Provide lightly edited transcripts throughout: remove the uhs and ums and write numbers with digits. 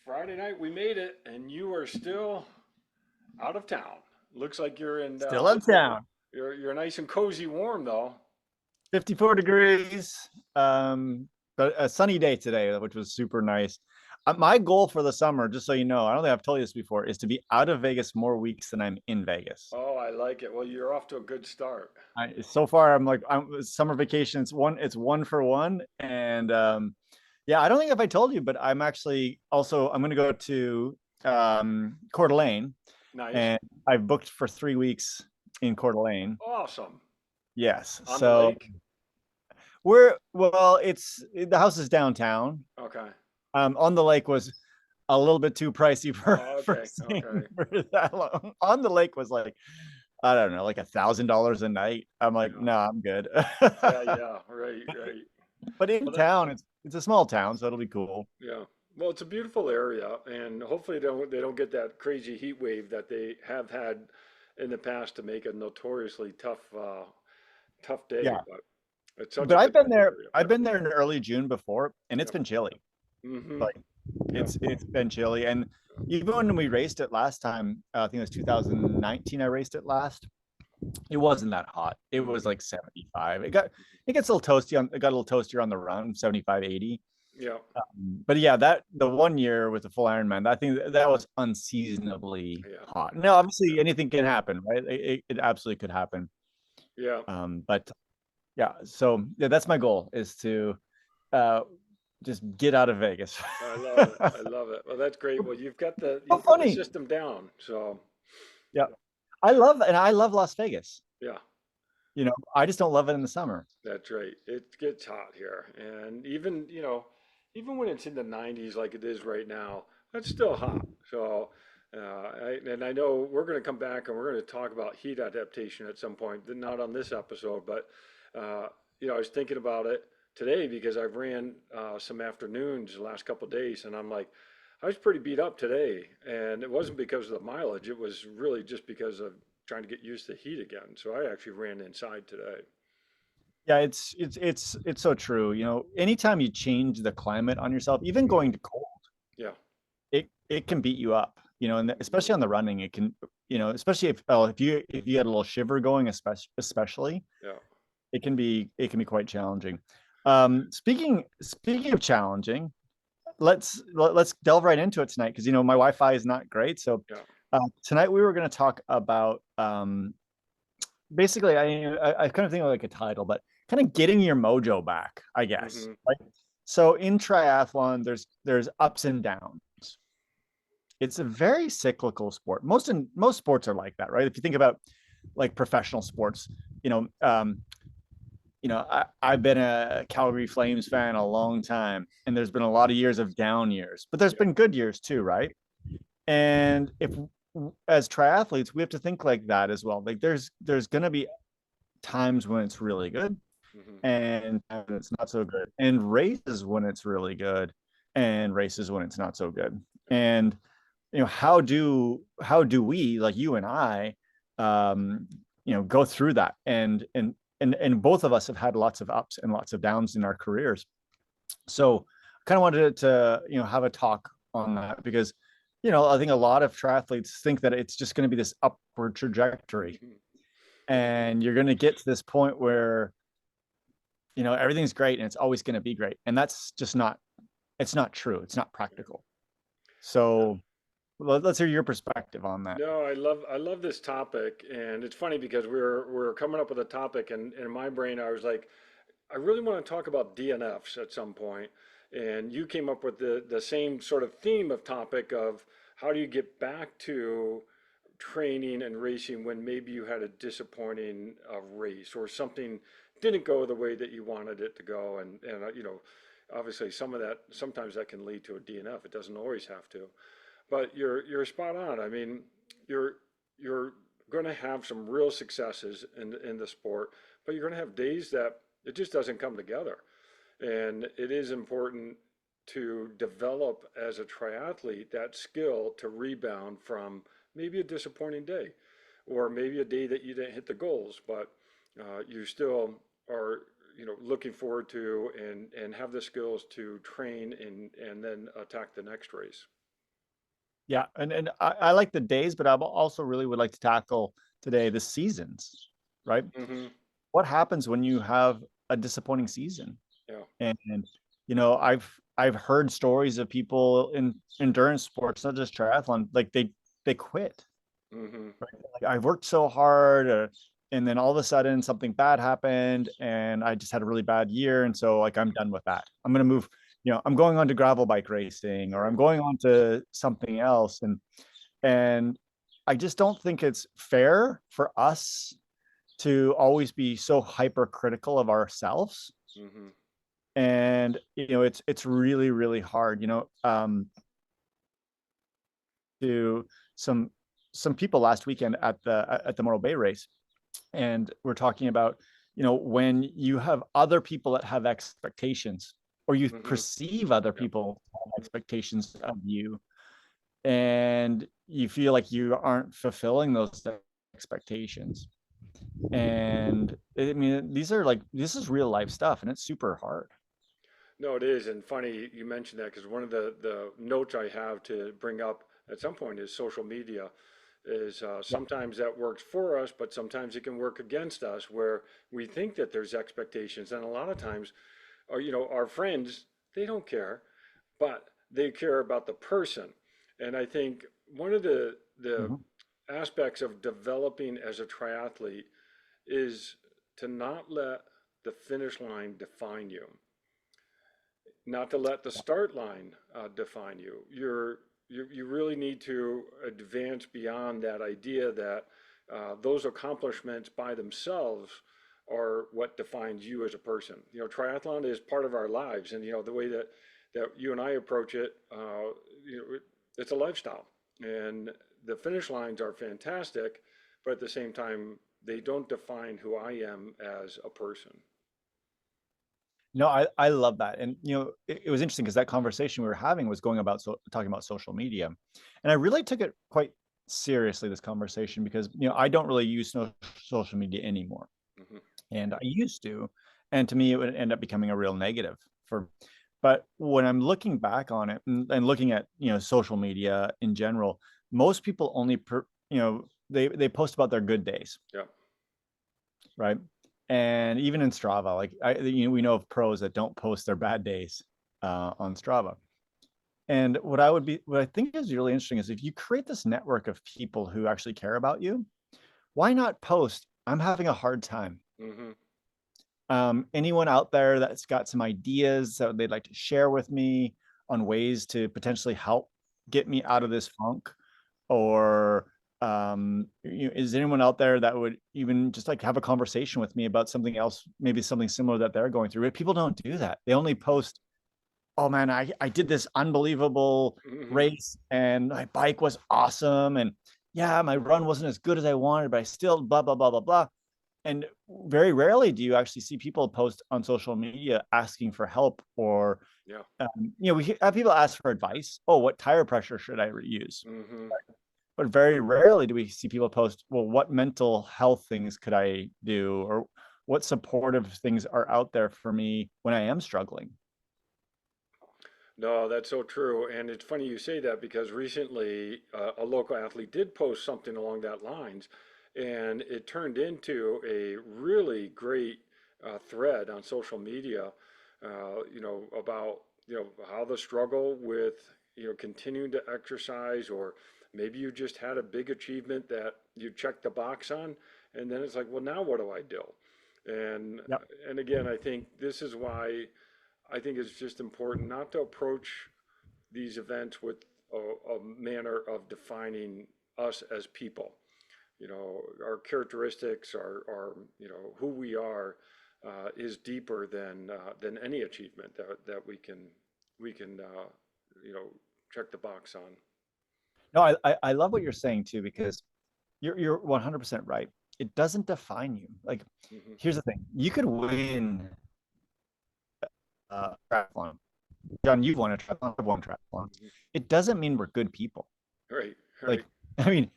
Friday night, we made it, and you are still out of town. Looks like you're in. Still uptown. You're nice and cozy, warm though. 54 degrees. Um, but a sunny day today, which was super nice. My goal for the summer, just so you know, I don't think I've told you this before, is to be out of Vegas more weeks than I'm in Vegas. Oh, I like it. Well, you're off to a good start. So far, I'm summer vacation. It's one for one, and yeah, I don't think if I told you, but I'm going to go to Coeur d'Alene, Nice, and I've booked for 3 weeks in Coeur d'Alene. awesome. Yes, On the so lake. it's the house is downtown. Okay. On the lake was a little bit too pricey for Oh, for okay. staying Okay. for that long. On the lake was like, I don't know, like $1,000 a night. I'm like, Yeah. no, I'm good. Yeah. Yeah. Right. Right. But in Well, that. town, it's a small town, so it'll be cool. Yeah. Well, it's a beautiful area, and hopefully they don't get that crazy heat wave that they have had in the past to make a notoriously tough day. Yeah, But it's such but a I've good been hunting there. area. I've been there in early June before, and it's Yep. been chilly. Mm-hmm. Like Yep. it's been chilly, and even when we raced it last time, I think it was 2019. I raced it last. It wasn't that hot. It was Mm-hmm. like 75. It gets a little toasty on. It got a little toastier on the run, 75, 80. Yep. But yeah, that the one year with the full Ironman, I think that was unseasonably Yeah. hot. Now, Yeah. obviously, anything can happen, right? It absolutely could happen. Yeah. But yeah, so yeah, that's my goal is to uh, just get out of Vegas. I love it. I love it. Well, that's great. Well, So you've got the funny. system down. So Yeah, I love Las Vegas. yeah, I just don't love it in the summer. that's right. It gets hot here, and even when it's in the 90s like it is right now, that's still hot. So, I know we're going to come back and we're going to talk about heat adaptation at some point. Not on this episode, but uh, I was thinking about it today because I've ran some afternoons the last couple of days, and I'm like, I was pretty beat up today, and it wasn't because of the mileage. It was really just because of trying to get used to heat again. So I actually ran inside today. Yeah, it's so true. Anytime you change the climate on yourself, even Mhm. going to cold, Yeah. it can beat you up. And especially on the running, it can. Especially if you get a little shiver going, especially Yeah. it can be quite challenging. Speaking of challenging, let's delve right into it tonight because my Wi-Fi is not great. So Yeah. tonight we were going to talk about basically I kind of think of like a title, but kind of getting your mojo back, I guess. Hmm. Right. So in triathlon, there's ups and downs. It's a very cyclical sport. Most sports are like that, right? If you think about like professional sports, you know, um, I've been a Calgary Flames fan a long time, and there's been a lot of years of down years, but there's Yeah. been good years too, right? And if as triathletes, we have to think like that as well. Like there's gonna be times when it's really good Hmm. and it's not so good, and races when it's really good, and races when it's not so good. And how do we, like you and I, um, go through that? And both of us have had lots of ups and lots of downs in our careers. So I kind of wanted to have a talk on that because I think a lot of triathletes think that it's just going to be this upward trajectory, Hmm. and you're going to get to this point where everything's great and it's always going to be great, and that's just not it's not true. It's not practical. So let's hear your perspective on that. No, I love this topic, and it's funny because we're coming up with a topic, and in my brain I was like, I really want to talk about DNFs at some point, and you came up with the same sort of theme of topic of how do you get back to training and racing when maybe you had a disappointing race or something didn't go the way that you wanted it to go, and obviously sometimes that can lead to a DNF. It doesn't always have to. But you're spot on. I mean, you're you're going to have some real successes in the sport, but you're going to have days that it just doesn't come together. And it is important to develop as a triathlete that skill to rebound from maybe a disappointing day, or maybe a day that you didn't hit the goals, but you still are looking forward to and have the skills to train and then attack the next race. Yeah, and I like the days, but I also really would like to tackle today the seasons, right? Hmm. What happens when you have a disappointing season? Yeah. And I've heard stories of people in endurance sports, not just triathlon, like they quit. Hmm. Right? Like I worked so hard, and then all of a sudden something bad happened, and I just had a really bad year, and so like I'm done with that. I'm gonna move. I'm going on to gravel bike racing, or I'm Right. going on to something else, and I just don't think it's fair for us to always be so hypercritical of ourselves. Hmm. And it's really really hard, to some some people last weekend at the Morro Bay race, and we're talking about when you have other people that have expectations, or you Hmm. perceive other Yeah. people have expectations of you, and you feel like you aren't fulfilling those expectations. And I mean, this is real life stuff, and it's super hard. No, it is, and funny you mentioned that because one of the notes I have to bring up at some point is social media. Is Yeah. sometimes that works for us, but sometimes it can work against us, where we think that there's expectations, and a lot of times, our friends, they don't care, but they care about the person. And I think one of the Mhm. aspects of developing as a triathlete is to not let the finish line define you, not to let the start line define you. You really need to advance beyond that idea that those accomplishments by themselves are what defines you as a person. Triathlon is part of our lives, and the way that you and I approach it, it's a lifestyle, and the finish lines are fantastic, but at the same time, they don't define who I am as a person. No, I love that. And it was interesting because that conversation we were having was going about talking about social media. And I really took it quite seriously, this conversation, because I don't really use social media anymore. Hmm. And I used to. And to me, it would end up becoming a real negative for but when I'm looking back on it, and looking at social media in general, most people only they post about their good days, Yeah. right? And even in Strava, like we know of pros that don't post their bad days on Strava. And what I think is really interesting is if you create this network of people who actually care about you, why not post, "I'm having a hard time." Hmm. Anyone out there that's got some ideas that they'd like to share with me on ways to potentially help get me out of this funk, or is anyone out there that would even just like have a conversation with me about something else, maybe something similar that they're going through? But people don't do that. They only post, "Oh man, I did this unbelievable Hmm. race, and my bike was awesome, and yeah, my run wasn't as good as I wanted, but I still blah blah blah blah blah." And very rarely do you actually see people post on social media asking for help, or Yeah. we have people ask for advice. "Oh, what tire pressure should I use?" Hmm. But very rarely do we see people post, "Well, what mental health things could I do, or what supportive things are out there for me when I am struggling?" No, that's so true. And it's funny you say that because recently a local athlete did post something along that lines, and it turned into a really great thread on social media, about, how the struggle with, continuing to exercise, or maybe you just had a big achievement that you checked the box on, and then it's like, well, now what do I do? And Yep. and again, I think this is why I think it's just important not to approach these events with a manner of defining us as people. Our characteristics, who we are, is deeper than any achievement that we can check the box on. No, I love what you're saying too, because you're 100% right. It doesn't define you. Like, Hmm. here's the thing: you could win triathlon. John, you've won a triathlon. I've won triathlons. Hmm. It doesn't mean we're good people. Right, Like, right. I mean,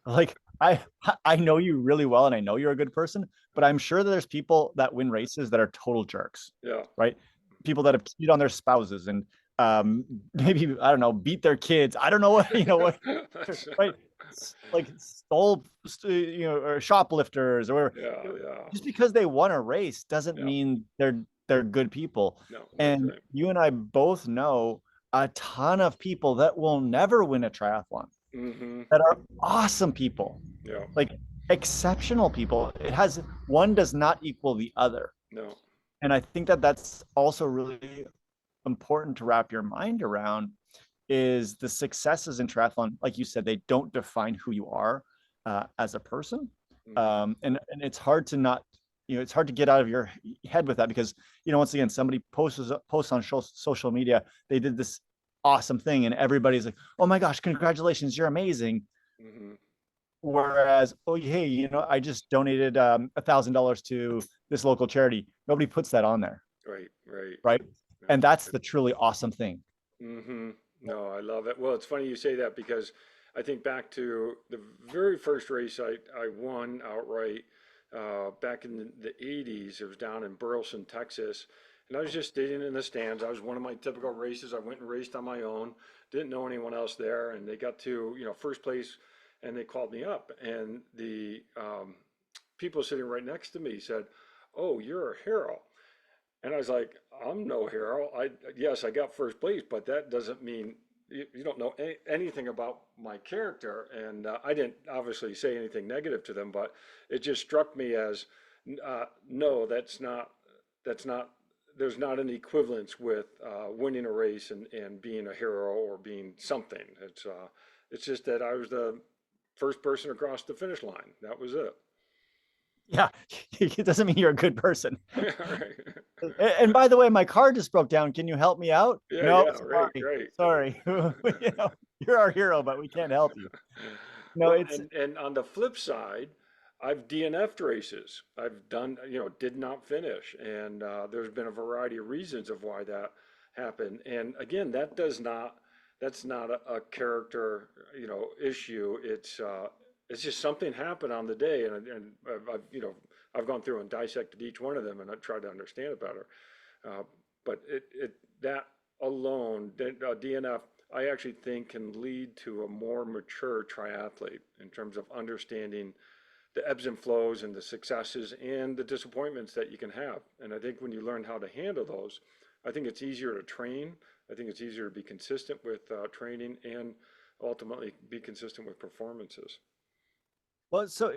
like I know you really well, and I know you're a good person, but I'm sure that there's people that win races that are total jerks, Yeah. right? People that have cheated on their spouses, and maybe, I don't know, beat their kids. I don't know what, what, That's, right? Like stole, or shoplifters, or yeah, yeah, just because they won a race doesn't yeah. mean they're good people. No, that's And right. you and I both know a ton of people that will never win a triathlon Mm-hmm. that are awesome people, Yeah. like exceptional people. It has one does not equal the other. No. And I think that that's also really important to wrap your mind around is the successes in triathlon, like you said, they don't define who you are as a person. Mm-hmm. And it's hard to not, it's hard to get out of your head with that because, once again, somebody posts on social media, they did this awesome thing and everybody's like, oh my gosh, congratulations, you're amazing. Mm-hmm. Whereas, oh, hey, I just donated $1,000 to this local charity. Nobody puts that on there, Right, right. right? And That's that's right. the truly awesome thing. Mm-hmm. No, I love it. Well, it's funny you say that because I think back to the very first race I won outright back in the 80s. It was down in Burleson, Texas. And I was just sitting in the stands. I was one of my typical races. I went and raced on my own. Didn't know anyone else there. And they got to, first place and they called me up. And the people sitting right next to me said, "Oh, you're a hero." And I was like, I'm no hero. Yes, I got first place, but that doesn't mean you don't know anything about my character. And I didn't obviously say anything negative to them, but it just struck me as no, that's not, there's not an equivalence with winning a race and being a hero or being something. It's just that I was the first person across the finish line. That was it. Yeah, it doesn't mean you're a good person. All right. And by the way, my car just broke down. Can you help me out? Yeah, No, yeah, right, sorry, right. sorry. You're our hero, but we can't help you. No, Well, it's and on the flip side, I've DNF'd races. I've done, did not finish, and there's been a variety of reasons of why that happened. And again, that's not a character, issue. It's just something happened on the day, and I've gone through and dissected each one of them, and I tried to understand it better. Uh, but that alone, DNF, I actually think can lead to a more mature triathlete in terms of understanding the ebbs and flows and the successes and the disappointments that you can have. And I think when you learn how to handle those, I think it's easier to train. I think it's easier to be consistent with training and ultimately be consistent with performances. well, so,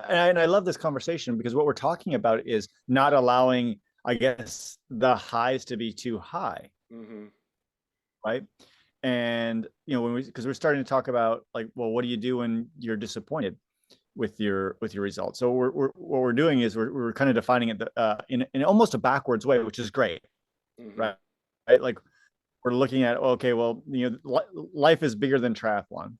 and I love this conversation because what we're talking about is not allowing, I guess, the highs to be too high, Mm-hmm. right? And because we're starting to talk about like, well, what do you do when you're disappointed with your results? So what we're doing is we're kind of defining it in almost a backwards way, which is great, Mm-hmm. right? Right? Like we're looking at, okay, well, life is bigger than triathlon.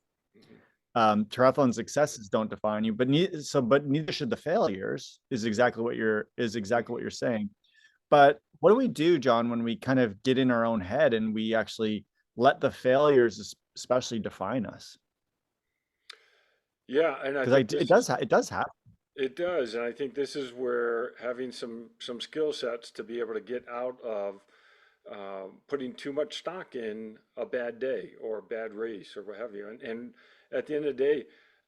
Mm-hmm. Triathlon successes don't define you, but neither should the failures. Is exactly what you're saying. But what do we do, John, when we kind of get in our own head and we actually let the failures, especially, define us? Yeah, and I Because think it this is does happen. it does, and I think this is where having some skill sets to be able to get out of putting too much stock in a bad day or a bad race or what have you. And at the end of the day,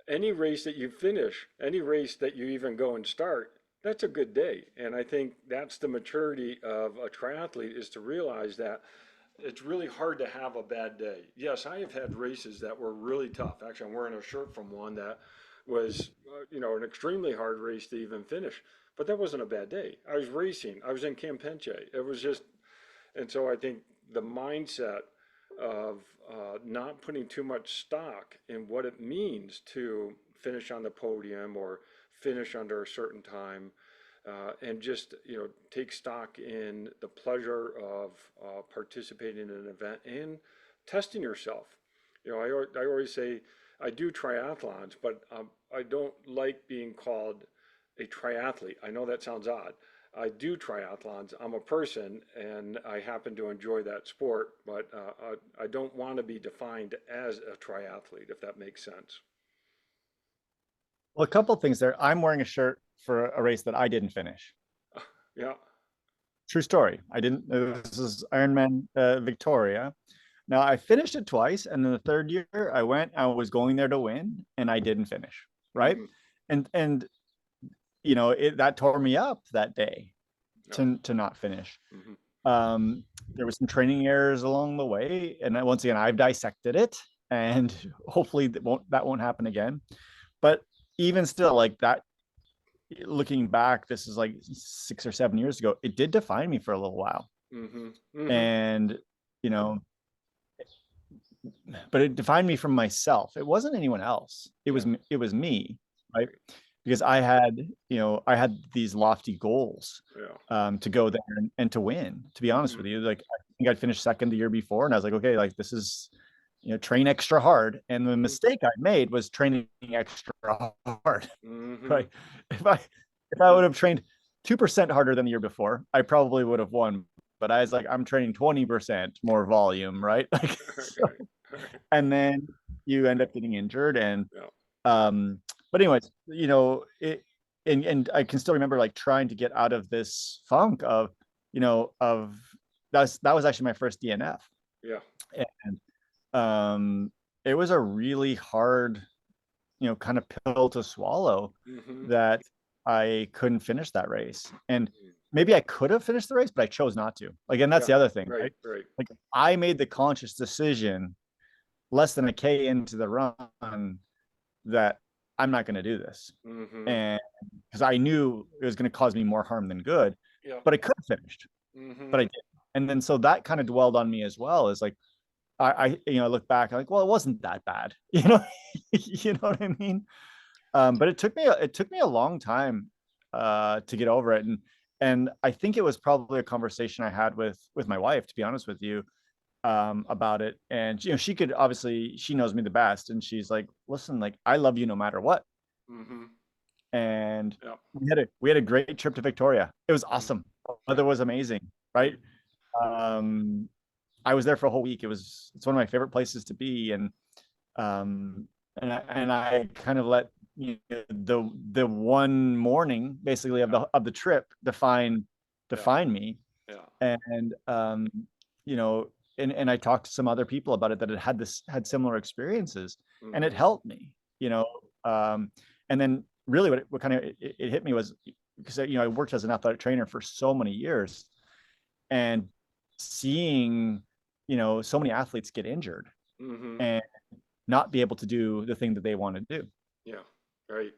any race that you finish, any race that you even go and start, that's a good day. And I think that's the maturity of a triathlete is to realize that it's really hard to have a bad day. Yes, I have had races that were really tough. Actually, I'm wearing a shirt from one that was, an extremely hard race to even finish. But that wasn't a bad day. I was racing. I was in Campeche. It was just, and so I think the mindset of not putting too much stock in what it means to finish on the podium or finish under a certain time, and just take stock in the pleasure of participating in an event and testing yourself. I always say I do triathlons, but I don't like being called a triathlete. I know that sounds odd. I do triathlons. I'm a person and I happen to enjoy that sport, but I don't want to be defined as a triathlete, if that makes sense. Well, a couple of things there. I'm wearing a shirt for a race that I didn't finish. Yeah. True story. I didn't. This is Ironman Victoria. Now I finished it twice, and then the third year I went. I was going there to win, and I didn't finish. Right, Mm-hmm. and that tore me up that day Yeah. to not finish. Mm-hmm. Um, there was some training errors along the way, and once again I've dissected it, and hopefully that won't happen again. But even still, like that, looking back, this is like 6 or 7 years ago. It did define me for a little while, Mm-hmm. Mm-hmm. and you know, but it defined me from myself. It wasn't anyone else. It Yeah. was it was me, right? Right. Because I had these lofty goals Yeah. to go there and to win. To be honest Mm-hmm. with you, like I think I'd finished second the year before, and I was like, okay, like this is train extra hard. And the Mm-hmm. mistake I made was training extra hard. Mm-hmm. Right? If I would have trained 2% harder than the year before, I probably would have won. But I was like, I'm training 20% more volume, right? Like, Right. so, Right. and then you end up getting injured. And Yeah. but anyways, and I can still remember like trying to get out of this funk of that was actually my first DNF. Yeah. And it was a really hard, kind of pill to swallow, Mm-hmm. that I couldn't finish that race. And Mm. maybe I could have finished the race, but I chose not to. Like, and that's Yeah. the other thing, Right. right? Right. Like I made the conscious decision less than a K into the run that I'm not going to do this. Mm-hmm. And because I knew it was going to cause me more harm than good, Yeah. but I could have finished, Mm-hmm. but I didn't. And then so that kind of dwelled on me as well. Is like I look back, I'm like, well, it wasn't that bad, you know what I mean? But it took me a long time to get over it, and I think it was probably a conversation I had with my wife, to be honest with you, about it. And she knows me the best, and she's like, listen, like I love you no matter what. Mm-hmm. And Yeah. we had a great trip to Victoria. It was Mm-hmm. awesome. Yeah. Weather was amazing, right? Um, I was there for a whole week. It's one of my favorite places to be, um, and I kind of let the one morning basically of the trip define Yeah. me. Yeah. And you know and I talked to some other people about it that had similar experiences, and it Mm-hmm. helped me. And then really what kind of it hit me was because I worked as an athletic trainer for so many years, and seeing so many athletes get injured Mm-hmm. and not be able to do the thing that they want to do. Yeah. Right.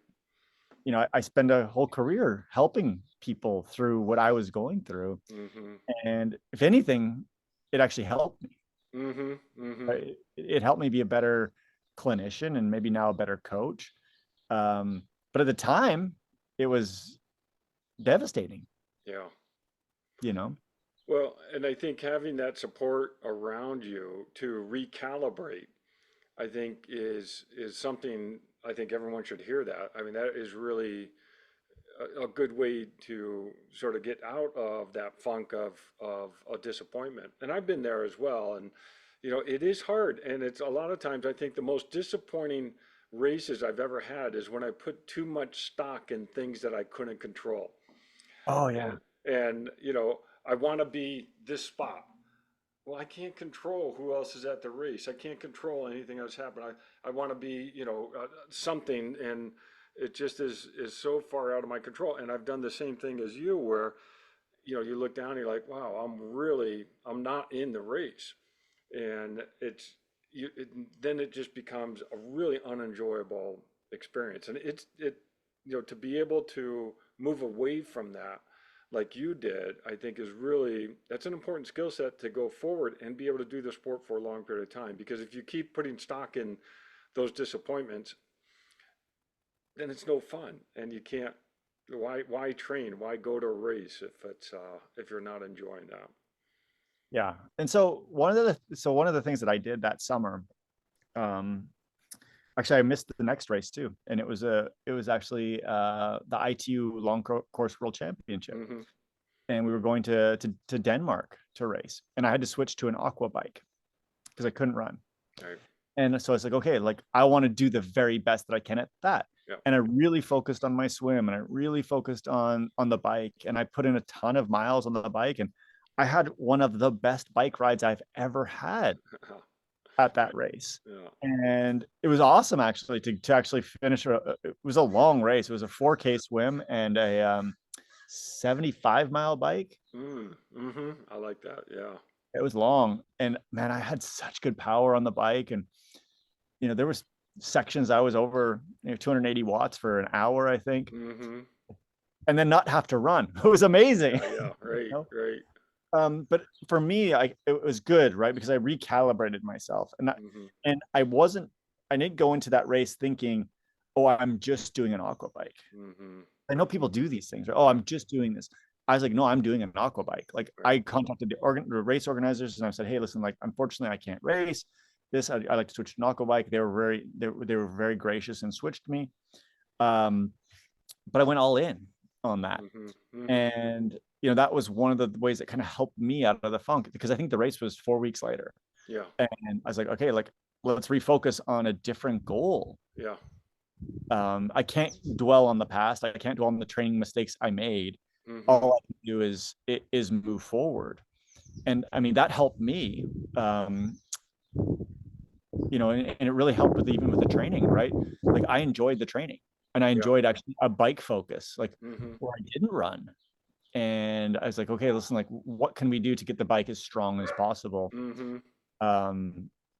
I spent a whole career helping people through what I was going through, Mm-hmm. and if anything, it actually helped me. Mm-hmm. Mm-hmm. It helped me be a better clinician and maybe now a better coach. But at the time, it was devastating. Yeah. You know. Well, and I think having that support around you to recalibrate, I think is something I think everyone should hear that. I mean, that is really a good way to sort of get out of that funk of a disappointment. And I've been there as well. And, it is hard. And it's a lot of times, I think the most disappointing races I've ever had is when I put too much stock in things that I couldn't control. Oh And, yeah. I want to be this spot. Well, I can't control who else is at the race. I can't control anything that's happened. I want to be, something, and it just is so far out of my control. And I've done the same thing as you, where you look down, and you're like, wow, I'm not in the race, and then it just becomes a really unenjoyable experience. And to be able to move away from that like you did, I think that's an important skill set to go forward and be able to do the sport for a long period of time. Because if you keep putting stock in those disappointments, then it's no fun, and you can't. Why train? Why go to a race if you're not enjoying that? Yeah. And so one of the things that I did that summer, um, actually I missed the next race too, and it was actually the ITU long course world championship, Mm-hmm. and we were going to Denmark to race, and I had to switch to an aqua bike because I couldn't run. Right. And so it's like, okay, like I want to do the very best that I can at that. Yeah. and I really focused on my swim, and I really focused on the bike, and I put in a ton of miles on the bike, and I had one of the best bike rides I've ever had at that race. Yeah. And it was awesome actually to actually finish. It was a long race. It was a 4K swim and a 75-mile bike. I like that. Yeah. It was long, and man, I had such good power on the bike, and there was sections I was over 280 watts for an hour, I think, Mm-hmm. and then not have to run. It was amazing. Yeah. Yeah. You Right. know? Right. But for me, it was good, right? Because I recalibrated myself, Mm-hmm. I didn't go into that race thinking, oh, I'm just doing an aqua bike. Mm-hmm. I know people do these things, right? Oh, Yeah. I'm just doing this. I was like, no, I'm doing an aqua bike. Like Right. I contacted the race organizers and I said, hey, listen, like unfortunately I can't race this. I like to switch to an aqua bike. They were very gracious and switched me. But I went all in on that. Mm-hmm. Mm-hmm. And that was one of the ways that kind of helped me out of the funk, because I think the race was 4 weeks later. Yeah. And I was like, okay, like let's refocus on a different goal. Yeah. I can't dwell on the past. I can't dwell on the training mistakes I made. Mm-hmm. All I can do is move forward. And I mean, that helped me. And it really helped even with the training, right? Like I enjoyed the training, and I Yeah. enjoyed actually a bike focus, like Mm-hmm. where I didn't run. And I was like, okay, listen, like what can we do to get the bike as strong as possible? Mm-hmm.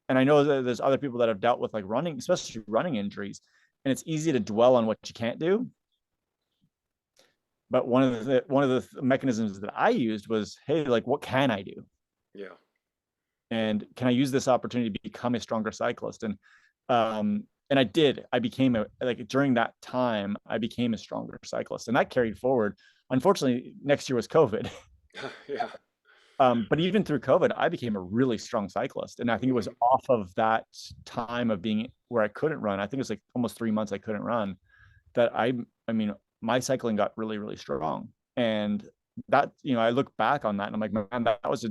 And I know that there's other people that have dealt with like running, especially running injuries, and it's easy to dwell on what you can't do. But one of the mechanisms that I used was, hey, like what can I do? Yeah. And can I use this opportunity to become a stronger cyclist? And I did. I became during that time, I became a stronger cyclist, and that carried forward. Unfortunately, next year was COVID. Yeah. But even through COVID, I became a really strong cyclist. And I think it was Mm-hmm. off of that time of being where I couldn't run. I think it was like almost 3 months I couldn't run, that I mean, my cycling got really, really strong. And that, I look back on that and I'm like, man, that was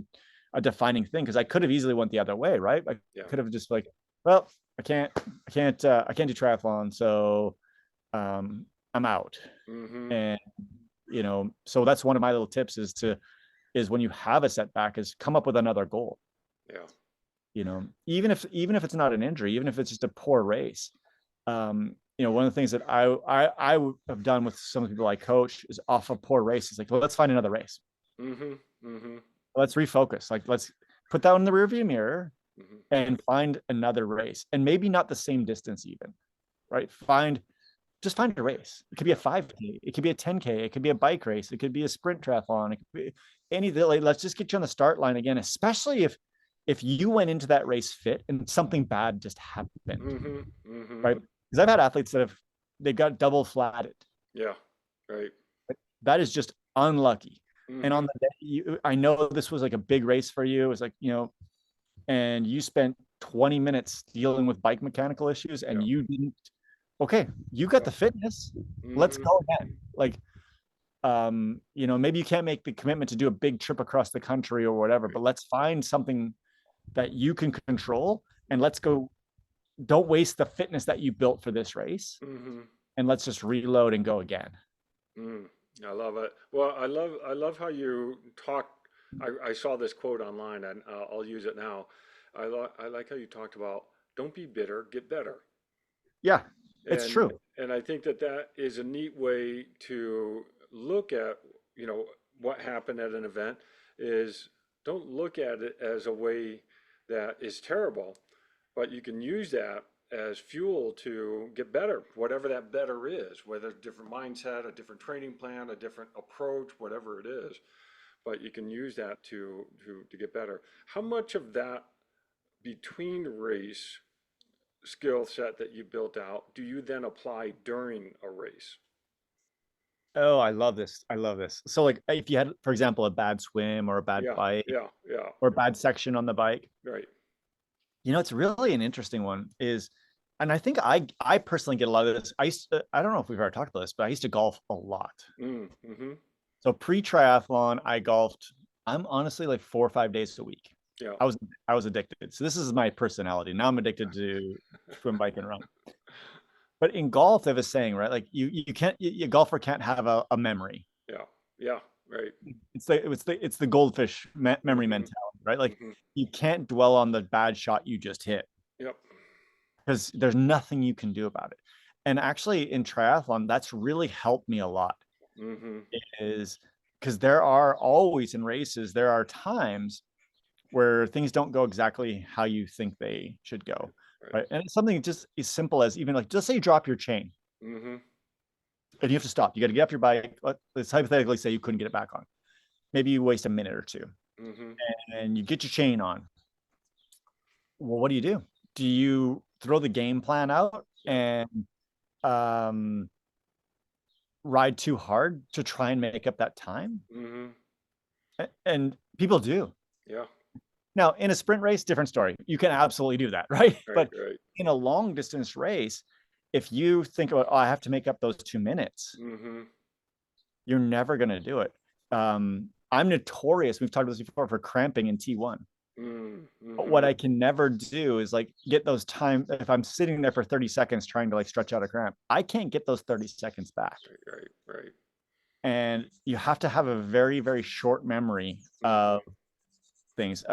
a defining thing, because I could have easily went the other way, right? I Yeah. could have just like, well, I can't do triathlon, so I'm out. Mm-hmm. And so that's one of my little tips is when you have a setback, is come up with another goal. Yeah. Even if it's not an injury, even if it's just a poor race. One of the things that I have done with some of the people I coach is, off a poor race, is like, well, let's find another race. Mm-hmm. Mm-hmm. Let's refocus. Like, let's put that in the rearview mirror Mm-hmm. and find another race, and maybe not the same distance even, right? Just find a race. It could be a 5K, it could be a 10K, it could be a bike race, it could be a sprint triathlon, it could be anything. Like, let's just get you on the start line again, especially if you went into that race fit and something bad just happened, Mm-hmm. Mm-hmm. right? Because I've had athletes that they've got double flatted. Yeah. Right. That is just unlucky. And Mm-hmm. on the day, I know this was like a big race for you. It was like, and you spent 20 minutes dealing with bike mechanical issues, and Yeah. you didn't. Okay, you got Yeah. the fitness. Let's Mm-hmm. go again. Like, maybe you can't make the commitment to do a big trip across the country or whatever, Right. but let's find something that you can control, and let's go. Don't waste the fitness that you built for this race, Mm-hmm. and let's just reload and go again. Mm. I love it. Well, I love how you talk. I saw this quote online, and I'll use it now. I like how you talked about don't be bitter, get better. Yeah, it's And true. and I think that that is a neat way to look at, what happened at an event is don't look at it as a way that is terrible, but you can use that as fuel to get better, whatever that better is, whether it's a different mindset, a different training plan, a different approach, whatever it is. But you can use that to get better. How much of that between race skill set that you built out do you then apply during a race? Oh, I love this. I love this. So, like, if you had, for example, a bad swim or a bad Yeah, bike yeah, yeah, or a bad section on the bike, right. it's really an interesting one. And I think I personally get a lot of this. I don't know if we've ever talked about this, but I used to golf a lot. Mm-hmm. So pre-triathlon, I golfed. I'm honestly like 4 or 5 days a week. Yeah, I was addicted. So this is my personality. Now I'm addicted to swim, bike, and run. But in golf, they have a saying, right? Like you can't, a golfer can't have a memory. Yeah. Yeah. Right. It's the goldfish memory Hmm. mentality, right? Like Hmm. you can't dwell on the bad shot you just hit Yep. because there's nothing you can do about it. And actually, in triathlon, that's really helped me a lot. Hmm. Is because there are always in races, there are times where things don't go exactly how you think they should go, Right. right? And it's something just as simple as even like, just say you drop your chain Hmm. and you have to stop. You got to get off your bike. Let's hypothetically say you couldn't get it back on. Maybe you waste a minute or two Hmm. and you get your chain on. Well, what do you do? Do you throw the game plan out Yep. and um, ride too hard to try and make up that time? Hmm. And people do. Yeah. Now, in a sprint race, different story. You can absolutely do that, right? Right. But Right. in a long distance race, if you think about, oh, I have to make up those 2 minutes, Hmm. you're never going to do it. I'm notorious. We've talked about this before for cramping in T1. But Hmm. what I can never do is like get those time. If I'm sitting there for 30 seconds trying to like stretch out a cramp, I can't get those 30 seconds back. Right. Right. Right. And you have to have a very, very short memory Hmm. of things.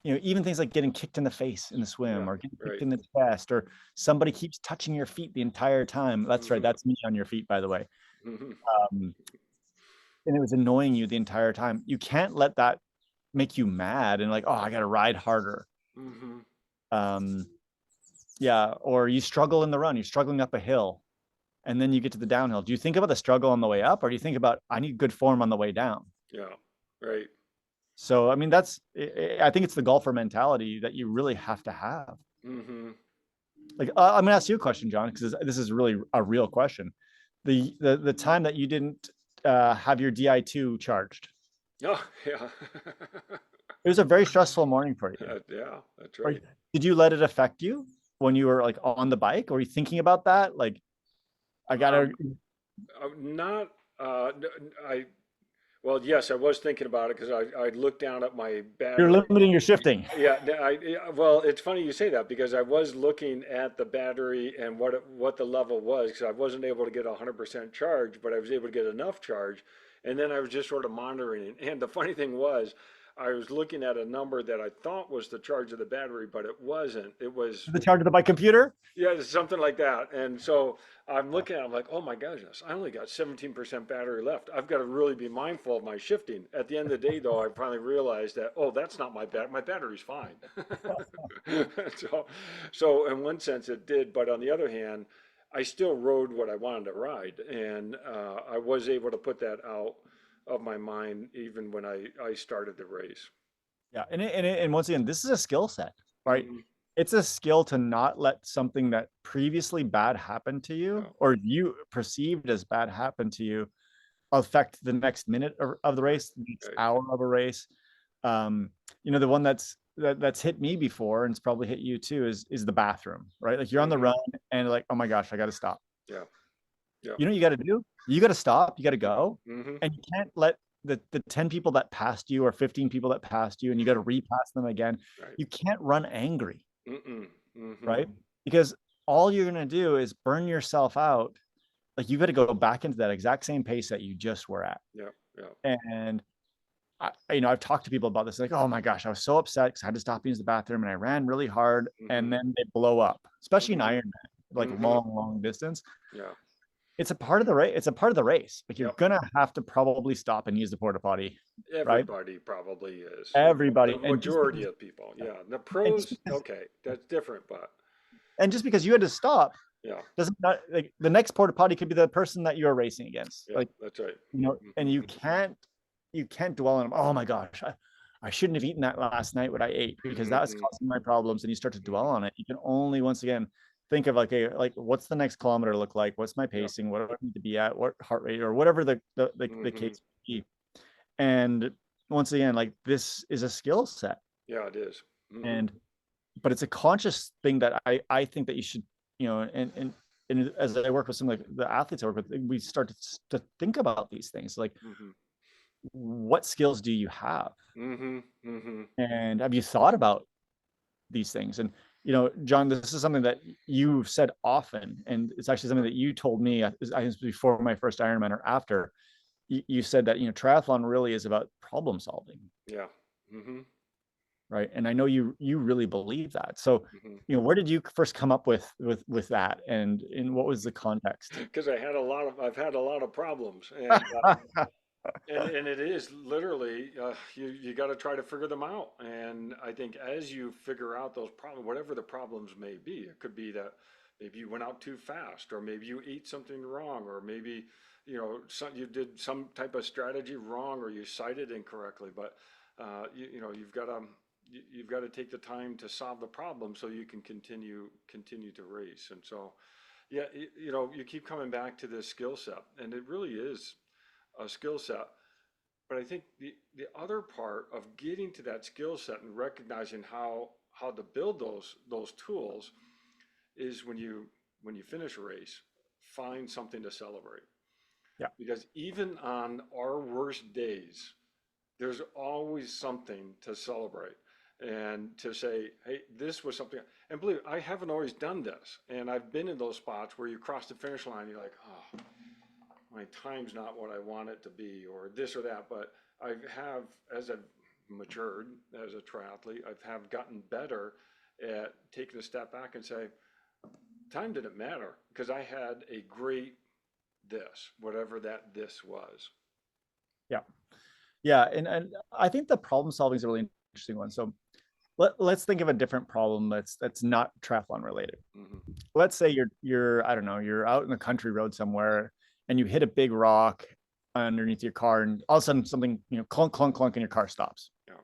Even things like getting kicked in the face in the Yeah. swim or getting kicked Right. in the chest or somebody keeps touching your feet the entire time. That's right. Hmm. That's me on your feet, by the way. Hmm. Um, and it was annoying you the entire time. You can't let that make you mad and like, oh, I got to ride harder. Hmm. Um, yeah. Or you struggle in the run, you're struggling up a hill and then you get to the downhill. Do you think about the struggle on the way up or do you think about, I need good form on the way down? Yeah. Right. So, I mean, I think it's the golfer mentality that you really have to have. Hmm. Like, I'm gonna ask you a question, John, because this is really a real question. The time that you didn't have your Di2 charged, Oh, yeah. it was a very stressful morning for you. Yeah, that's Or right. did you let it affect you when you were like on the bike? Were you thinking about that? Like, I gotta. Um, not, I, well, yes, I was thinking about it because I looked down at my You're battery. limiting your shifting. Yeah, yeah, well, it's funny you say that because I was looking at the battery and what the level was because I wasn't able to get 100% charge, but I was able to get enough charge. And then I was just sort of monitoring. And the funny thing was, I was looking at a number that I thought was the charge of the battery, but it wasn't. It was, The charge of the bike computer. yeah, it's something like that. And so I'm looking at it, I'm like, oh my goodness, I only got 17% battery left. I've got to really be mindful of my shifting. At the end of the day, though, I finally realized that, oh, that's not my battery's fine. So, so in one sense it did, but on the other hand, I still rode what I wanted to ride. And I was able to put that out of my mind even when I started the race. Yeah, and once again, this is a skill set, right? Hmm. It's a skill to not let something that previously bad happen to you Yeah, or you perceived as bad happen to you affect the next minute of the right, race, the next right. hour of a race. Um, the one that's hit me before and it's probably hit you too is the bathroom, right? Like you're on the Hmm. run and like, oh my gosh, I got to stop. Yeah, yeah. You know what you got to do? You got to stop. You got to go, Hmm. and you can't let the 10 people that passed you or 15 people that passed you, and you got to repass them again. Right. You can't run angry, Mm-mm. Hmm. right? Because all you're gonna do is burn yourself out. Like you got to go back into that exact same pace that you just were at. Yeah, yeah. And I've talked to people about this. Like, oh my gosh, I was so upset because I had to stop and use the bathroom, and I ran really hard, Hmm. and then they blow up, especially in Hmm. Ironman, like Hmm. long distance. Yeah. It's a part of the race. It's a part of the race. Like you're Yep. gonna have to probably stop and use the porta potty, right? Everybody probably is. The Everybody, majority of people. Yeah. The and just pros, because okay, that's different, but and just because you had to stop yeah, doesn't not like the next porta potty could be the person that you're racing against. yeah, Like that's right. and Hmm. you can't dwell on, oh my gosh, I shouldn't have eaten that last night what I ate because that was Hmm. causing my problems. And you start to dwell Hmm. on it. You can only once again think of like what's the next kilometer look like? What's my Yeah. pacing? What do I need to be at? What heart rate or whatever the Hmm. case may be. And once again, like this is a skill set. Yeah, it is. Hmm. And but it's a conscious thing that I think that you should, and as I work with some of the athletes I work with, we start to think about these things like Hmm. what skills do you have Hmm. Hmm. and have you thought about these things? And John, this is something that you've said often, and it's actually something that you told me, I think it's before my first Ironman or after. You said that, triathlon really is about problem solving, Yeah. Mm-hmm. right? And I know you really believe that. So, Mm-hmm. where did you first come up with that, and in what was the context? Because I've had a lot of problems, and and it is literally you got to try to figure them out. And I think as you figure out those problems, whatever the problems may be, it could be that maybe you went out too fast, or maybe you ate something wrong, or maybe you did some type of strategy wrong, or you cited incorrectly. But you've got to take the time to solve the problem so you can continue to race. And so yeah, you keep coming back to this skill set, and it really is a skill set. But I think the other part of getting to that skill set and recognizing how to build those tools is when you finish a race, find something to celebrate. Yeah. Because even on our worst days, there's always something to celebrate and to say, hey, this was something. And believe me, I haven't always done this. And I've been in those spots where you cross the finish line, you're like, oh, my time's not what I want it to be, or this or that. But as I've matured as a triathlete, have gotten better at taking a step back and say, time didn't matter because I had a great whatever this was. Yeah. Yeah. And I think the problem solving is a really interesting one. So let's think of a different problem that's not triathlon related. Mm-hmm. Let's say you're I don't know, you're out in the country road somewhere and you hit a big rock underneath your car, and all of a sudden something, clunk, clunk, clunk, and your car stops. Yeah.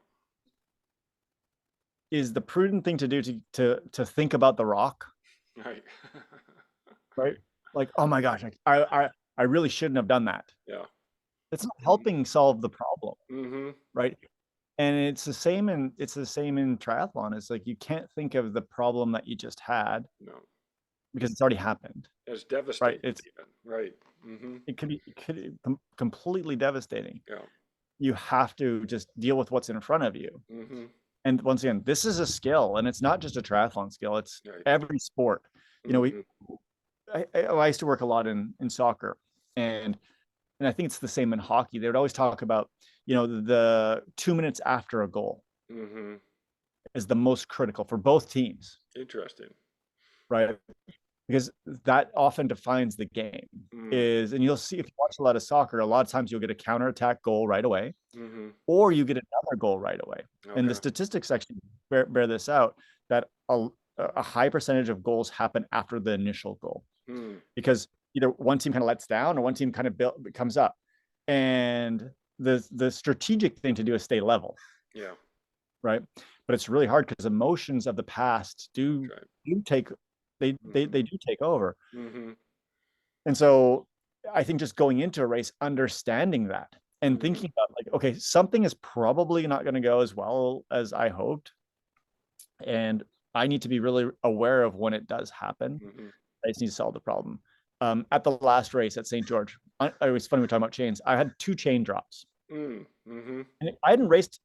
Is the prudent thing to do to think about the rock? Right. Right? Like, oh my gosh, I really shouldn't have done that. Yeah. It's not helping solve the problem, Mm-hmm. right? And it's the same in triathlon. It's like you can't think of the problem that you just had No. because it's already happened, It's right? devastating even. Right. Mm-hmm. It could be completely devastating. Yeah. You have to just deal with what's in front of you. Mm-hmm. And once again, this is a skill, and it's not just a triathlon skill. It's Right. every sport. Mm-hmm. I used to work a lot in soccer, and I think it's the same in hockey. They would always talk about, the 2 minutes after a goal Mm-hmm. is the most critical for both teams, Interesting. right? Because that often defines the game. Mm-hmm. And you'll see, if you watch a lot of soccer, a lot of times you'll get a counterattack goal right away, Mm-hmm. or you get another goal right away. And the Okay. statistics actually bear this out, that a high percentage of goals happen after the initial goal, Mm. because either one team kind of lets down or one team kind of comes up. And the strategic thing to do is stay level, Yeah. right? But it's really hard because emotions of the past do take they do take over. Mm-hmm. And so I think just going into a race, understanding that and thinking about, like, okay, something is probably not going to go as well as I hoped, and I need to be really aware of when it does happen. Mm-hmm. I just need to solve the problem. At the last race at St. George, it was funny, we're talking about chains. I had 2 chain drops. Mm-hmm. And I hadn't raced.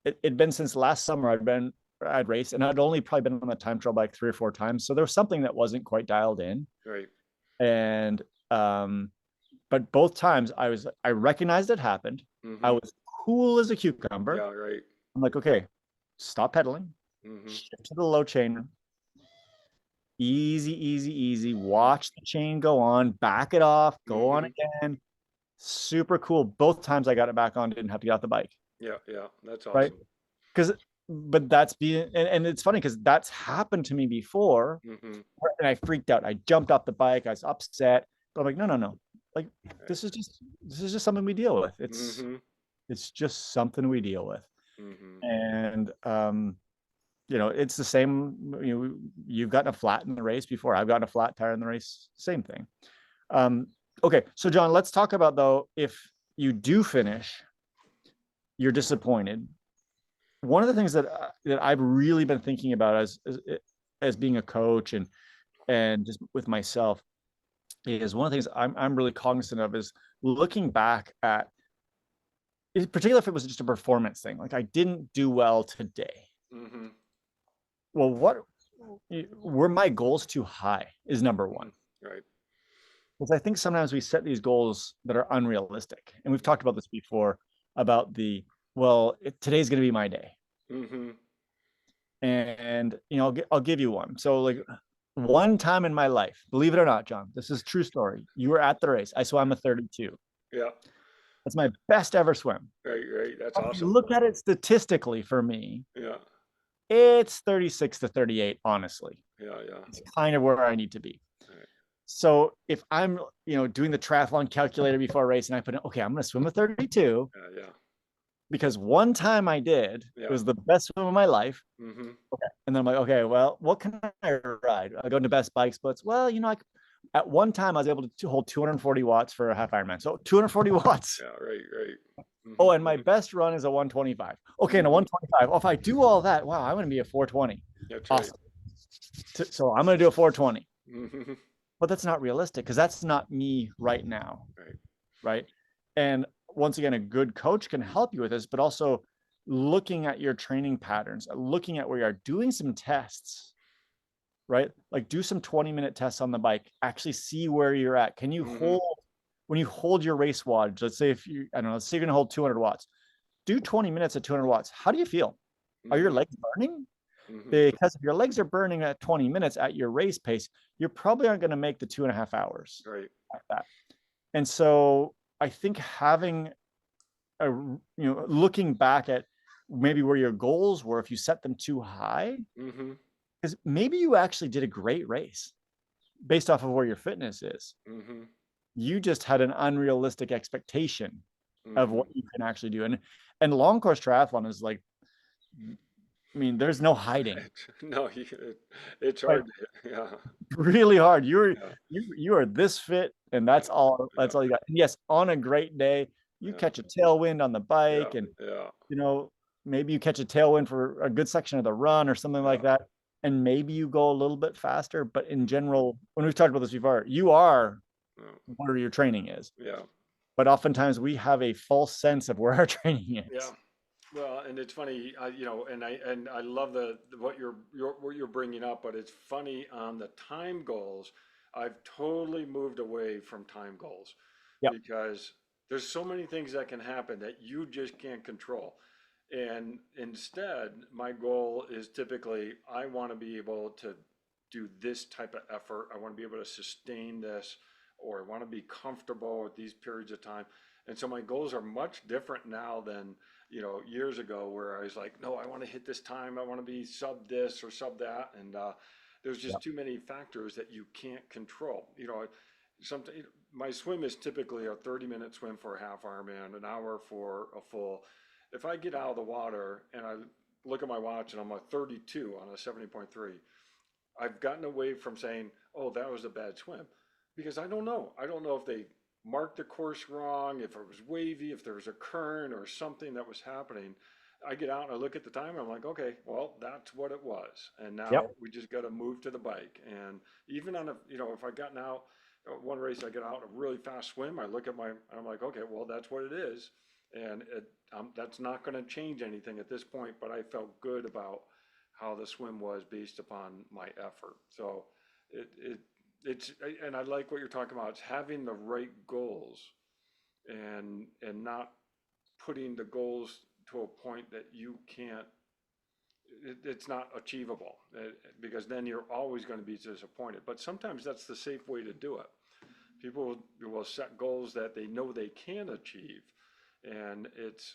It'd been since last summer I'd raced, and I'd only probably been on the time trial like 3 or 4 times. So there was something that wasn't quite dialed in. Right. And but both times I recognized it happened. Mm-hmm. I was cool as a cucumber. Yeah. Right. I'm like, okay, stop pedaling, Mm-hmm. shift to the low chain, easy, easy, easy. Watch the chain go on, back it off, go on again. Super cool. Both times I got it back on, didn't have to get off the bike. Yeah. Yeah. That's awesome. Right. But that's and it's funny because that's happened to me before. Mm-hmm. And I freaked out. I jumped off the bike. I was upset. But I'm like, no. Like, this is just something we deal with. It's just something we deal with. Mm-hmm. And it's the same. You've gotten a flat in the race before. I've gotten a flat tire in the race. Same thing. Okay, so John, let's talk about, though, if you do finish, you're disappointed. One of the things that I've really been thinking about as being a coach and just with myself is, one of the things I'm really cognizant of is looking back at, particularly if it was just a performance thing, like I didn't do well today. Mm-hmm. Well, were my goals too high is number one. Right. Because I think sometimes we set these goals that are unrealistic. And we've talked about this before about today's going to be my day. Mm-hmm. And, I'll give you one. So like one time in my life, believe it or not, John, this is a true story. You were at the race. I swam a 32. Yeah. That's my best ever swim. Right. Right. That's If you awesome. look at it statistically for me, Yeah. it's 36 to 38, honestly. Yeah. Yeah. It's kind of where I need to be. Right. So if I'm, doing the triathlon calculator before a race and I put in, okay, I'm going to swim a 32 Yeah. Yeah. because one time I did, Yeah. it was the best swim of my life. Mm-hmm. Okay. And then I'm like, okay, well, what can I ride? I go into best bike splits. Well, at one time I was able to hold 240 watts for a half Ironman. So 240 watts. Yeah. Right. Right. Mm-hmm. Oh, and my best run is a 125. Okay, and a 125. Oh, if I do all that, wow, I'm going to be a 420. That's awesome. Right. So I'm going to do a 420. Mm-hmm. But that's not realistic because that's not me right now. Right. Right. And once again, a good coach can help you with this, but also looking at your training patterns, looking at where you are, doing some tests, right? Like do some 20-minute tests on the bike, actually see where you're at. Can you hold, when you hold your race wattage, let's say let's say you're going to hold 200 watts, do 20 minutes at 200 watts. How do you feel? Are your legs burning? Because if your legs are burning at 20 minutes at your race pace, you probably aren't going to make the 2.5 hours. Right. Like that. And so I think having looking back at maybe where your goals were, if you set them too high, because maybe you actually did a great race based off of where your fitness is. You just had an unrealistic expectation of what you can actually do. And long course triathlon is like, I mean, there's no hiding. No, it's hard. Yeah. Really hard. You are this fit, and that's all. That's all you got. And yes, on a great day, you catch a tailwind on the bike, and maybe you catch a tailwind for a good section of the run or something like that, and maybe you go a little bit faster. But in general, when we've talked about this before, you are where your training is. Yeah. But oftentimes we have a false sense of where our training is. Yeah. Well, and it's funny, and I love what you're bringing up, but it's funny on the time goals. I've totally moved away from time goals because there's so many things that can happen that you just can't control. And instead, my goal is typically I want to be able to do this type of effort. I want to be able to sustain this, or I want to be comfortable with these periods of time. And so my goals are much different now than years ago, where I was like, no, I want to hit this time. I want to be sub this or sub that. And there's just too many factors that you can't control. Sometimes my swim is typically a 30-minute swim for a half Ironman, an hour for a full. If I get out of the water and I look at my watch and I'm a 32 on a 70.3, I've gotten away from saying, oh, that was a bad swim, because I don't know. I don't know if they marked the course wrong, if it was wavy, if there was a current or something that was happening. I get out and I look at the time and I'm like, okay, well, that's what it was. And now we just got to move to the bike. And even on if I gotten out one race, I get out a really fast swim, I look at I'm like, okay, well, that's what it is. And that's not going to change anything at this point, but I felt good about how the swim was based upon my effort. So and I like what you're talking about. It's having the right goals and not putting the goals to a point that you can't, it's not achievable, because then you're always going to be disappointed. But sometimes that's the safe way to do it. People will set goals that they know they can achieve. And it's,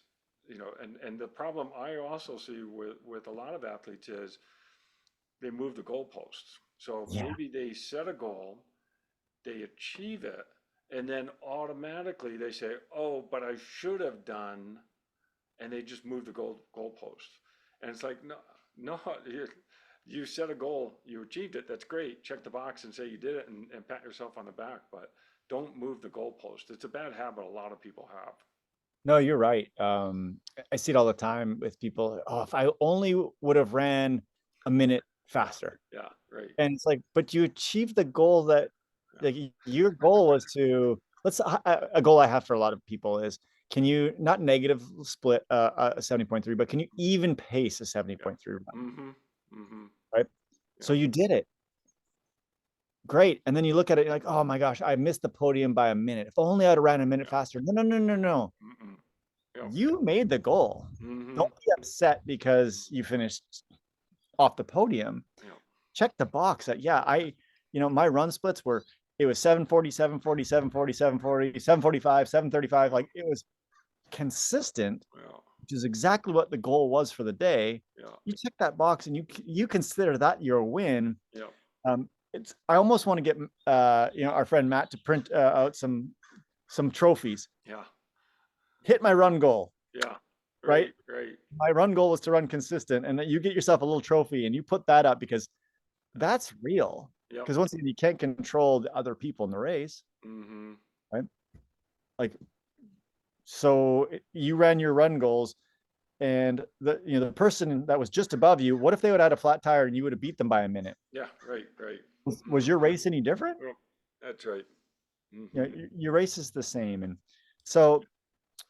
and the problem I also see with a lot of athletes is they move the goalposts. So maybe they set a goal, they achieve it, and then automatically they say, oh, but I should have done, and they just move the goalpost. And it's like, no, you set a goal, you achieved it, that's great. Check the box and say you did it, and pat yourself on the back, but don't move the goalpost. It's a bad habit a lot of people have. No, you're right. I see it all the time with people. Oh, if I only would have ran a minute faster. Yeah, right. And it's like, but you achieved the goal that, like, your goal was to, a goal I have for a lot of people is, can you not negative split a 70.3, but can you even pace a 70.3 run? Right? So Yeah. you did it. Great. And then you look at it, you're like, oh my gosh, I missed the podium by a minute. If only I'd have ran a minute Yeah. faster. No, no, no, no, no. Mm-mm. Yep. You made the goal. Mm-hmm. Don't be upset because you finished off the podium. Yep. Check the box that, yeah, my run splits were, it was 740, 740, 740, 740, 745, 735. Like it was consistent, Yeah. which is exactly what the goal was for the day. Yeah. You check that box and you consider that your win. Yep. I almost want to get our friend Matt to print out some trophies. Yeah. Hit my run goal, Yeah. right? Right. Right. My run goal was to run consistent, and that you get yourself a little trophy and you put that up because that's real. Yep. Because once again, you can't control the other people in the race, Mm-hmm. right? Like, so you ran your run goals, and the person that was just above you, what if they would have had a flat tire and you would have beat them by a minute? Yeah. Right. Right. Was your race any different? Yep. That's right. You know, Mm-hmm. your race is the same, and so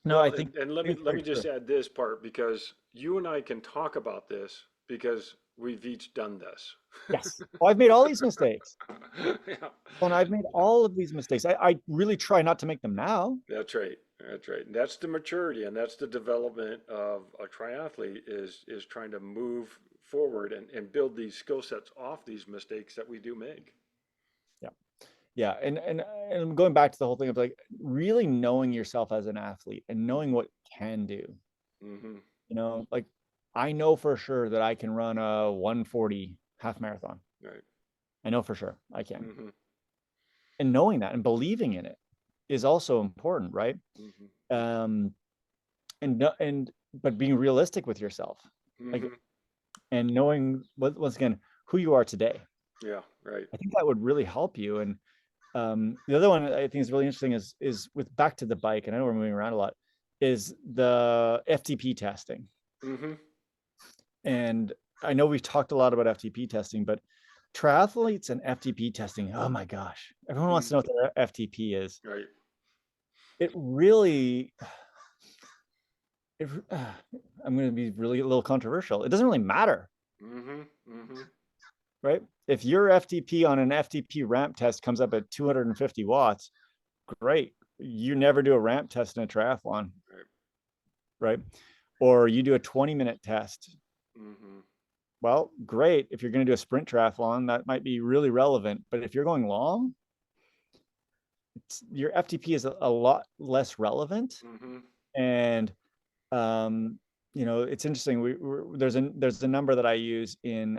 no, I Well, think and let me just add this part because you and I can talk about this because we've each done this. yes. Oh, I've made all these mistakes. Yeah. And I've made all of these mistakes. I really try not to make them now. That's right. That's right. And that's the maturity and that's the development of a triathlete is trying to move forward and build these skill sets off these mistakes that we do make. Yeah. Yeah. And going back to the whole thing of like really knowing yourself as an athlete and knowing what you can do. Mm-hmm. Like I know for sure that I can run a 140 half marathon. Right. I know for sure I can. Mm-hmm. And knowing that and believing in it is also important, right? Mm-hmm. Um, and but being realistic with yourself, like, Mm-hmm. and knowing once again who you are today. Yeah. Right. I think that would really help you. And the other one I think is really interesting is with back to the bike, and I know we're moving around a lot, is the FTP testing. Mm-hmm. And I know we've talked a lot about FTP testing, but triathletes and FTP testing, oh my gosh, everyone wants to know what their FTP is. Right. It really, I'm going to be really a little controversial. It doesn't really matter, Mm-hmm. Mm-hmm. right? If your FTP on an FTP ramp test comes up at 250 watts, great. You never do a ramp test in a triathlon, Right. right? Or you do a 20-minute test. Mm-hmm. Well, great. If you're going to do a sprint triathlon, that might be really relevant. But if you're going long, your FTP is a lot less relevant. Mm-hmm. And it's interesting. There's a number that I use in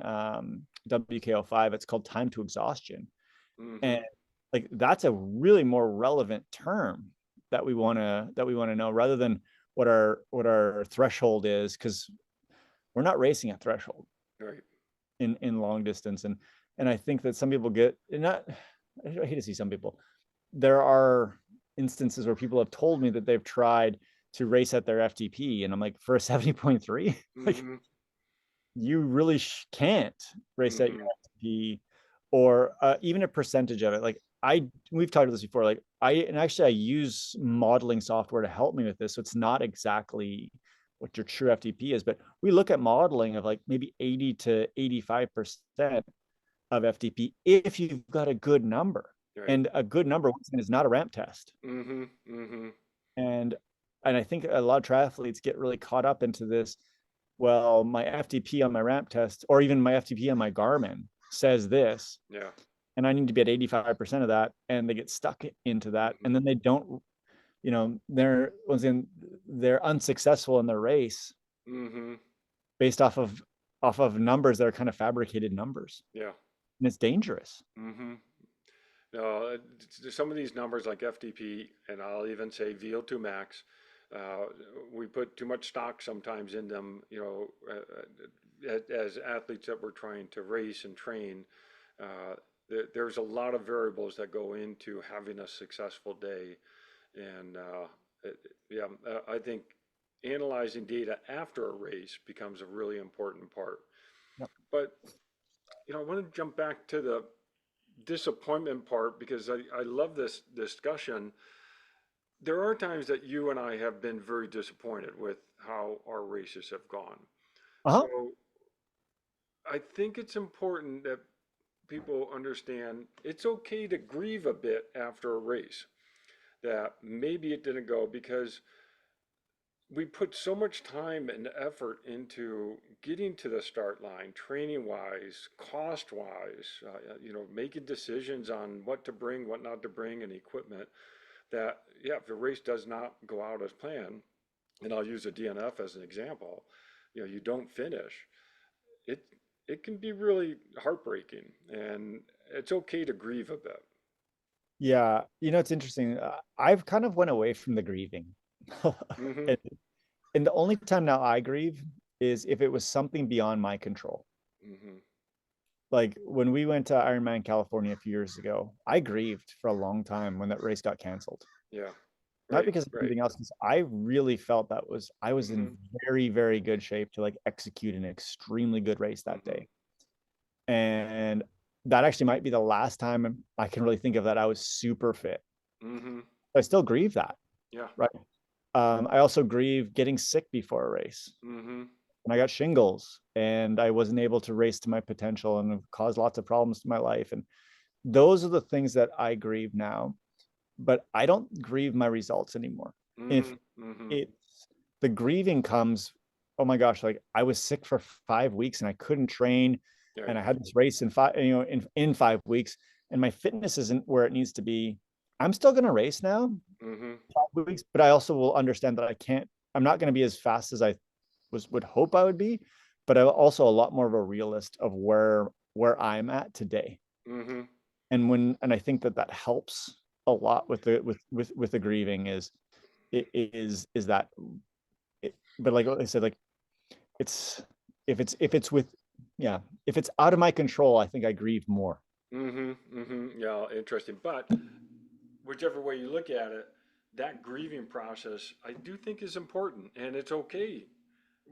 WKO5. It's called time to exhaustion, Mm-hmm. and like that's a really more relevant term that we want to know rather than what our threshold is, because we're not racing at threshold Right. in long distance. And I think that some people get not, I hate to see some people, there are instances where people have told me that they've tried to race at their FTP, and I'm like, for a 70.3, like Mm-hmm. you really can't race at your Mm-hmm. FTP, or even a percentage of it. Like we've talked about this before. Like I use modeling software to help me with this, so it's not exactly what your true FTP is, but we look at modeling of like maybe 80 to 85% of FTP if you've got a good number. Right. And a good number once again is not a ramp test. Mm-hmm. Mm-hmm. And I think a lot of triathletes get really caught up into this. Well, my FTP on my ramp test, or even my FTP on my Garmin says this, Yeah. and I need to be at 85% of that, and they get stuck into that, Mm-hmm. and then they don't, they're once again they're unsuccessful in their race Mm-hmm. based off of numbers that are kind of fabricated numbers, Yeah. and it's dangerous. Mm-hmm. No, some of these numbers like FTP and I'll even say VO2 max, uh, we put too much stock sometimes in them, as athletes that we're trying to race and train. There's a lot of variables that go into having a successful day. And yeah, I think analyzing data after a race becomes a really important part. Yep. But, I want to jump back to the disappointment part because I love this discussion. There are times that you and I have been very disappointed with how our races have gone. Uh-huh. So I think it's important that people understand it's okay to grieve a bit after a race, that maybe it didn't go because we put so much time and effort into getting to the start line, training wise, cost wise, making decisions on what to bring, what not to bring, and equipment. That, yeah, if the race does not go out as planned, and I'll use a DNF as an example, you don't finish. It it can be really heartbreaking, and it's okay to grieve a bit. Yeah, it's interesting. I've kind of went away from the grieving. Mm-hmm. And, and the only time now I grieve is if it was something beyond my control. Mm-hmm. Like when we went to Ironman California a few years ago, I grieved for a long time when that race got canceled. Yeah. Not Right. because of Right. anything else, because I really felt that was I was Mm-hmm. in very, very good shape to like execute an extremely good race that Mm-hmm. day. And that actually might be the last time I can really think of that I was super fit. Mm-hmm. I still grieve that, Yeah. right? I also grieve getting sick before a race. Mm-hmm. And I got shingles and I wasn't able to race to my potential and it caused lots of problems to my life. And those are the things that I grieve now, but I don't grieve my results anymore. If Mm-hmm. Mm-hmm. it's the grieving comes, oh my gosh, like I was sick for 5 weeks and I couldn't train and Right. I had this race in five, in 5 weeks and my fitness isn't where it needs to be. I'm still going to race now, Mm-hmm. 5 weeks, but I also will understand that I'm not going to be as fast as I would hope I would be, but I'm also a lot more of a realist of where I'm at today. Mm-hmm. And I think that that helps a lot with the grieving is that but like I said, like it's if it's with yeah, if it's out of my control, I think I grieve more. Mm-hmm. Mm-hmm. Yeah, interesting. But whichever way you look at it, that grieving process I do think is important, and it's okay,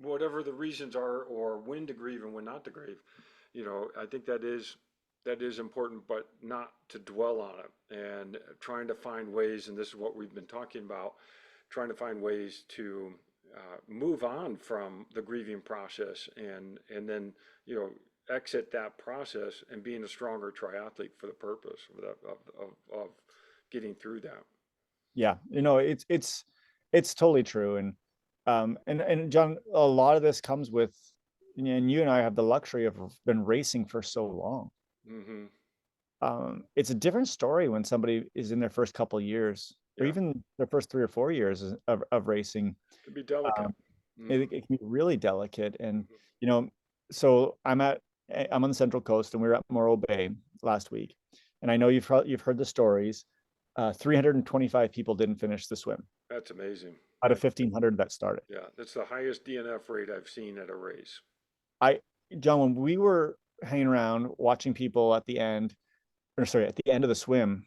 whatever the reasons are, or when to grieve and when not to grieve. I think that is important, but not to dwell on it, and trying to find ways, and this is what we've been talking about, trying to find ways to move on from the grieving process, and then exit that process and being a stronger triathlete for the purpose of getting through that. Yeah, it's totally true. And John, a lot of this comes with, and you and I have the luxury of been racing for so long. Hmm. It's a different story when somebody is in their first couple of years or Yeah, even their first 3 or 4 years of racing. to be delicate. um, Hmm. it can be really delicate. And you know so I'm on the Central Coast and we were at Morro Bay last week, and I know you've heard the stories. 325 people didn't finish the swim That's amazing. out of That, 1,500 that started. yeah, that's the highest DNF rate I've seen at a race. I John, when we were hanging around watching people at the end, or sorry, at the end of the swim,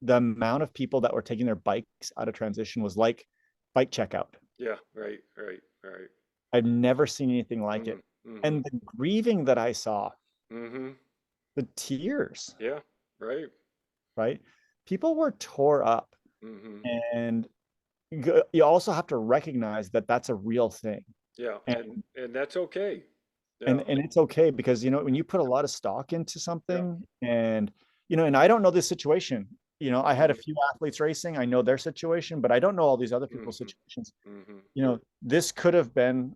the amount of people that were taking their bikes out of transition was like bike checkout. Yeah, right, right, right. I've never seen anything like Hmm. it. Hmm. And the grieving that I saw, Hmm. the tears, Yeah, right. right? People were tore up. Hmm. And you also have to recognize that that's a real thing. Yeah, And and that's okay. Yeah. and it's okay because when you put a lot of stock into Yeah. something, and I don't know this situation. I had a Hmm. few athletes racing. I know their situation, but I don't know all these other people's Hmm. situations. Hmm. This could have been,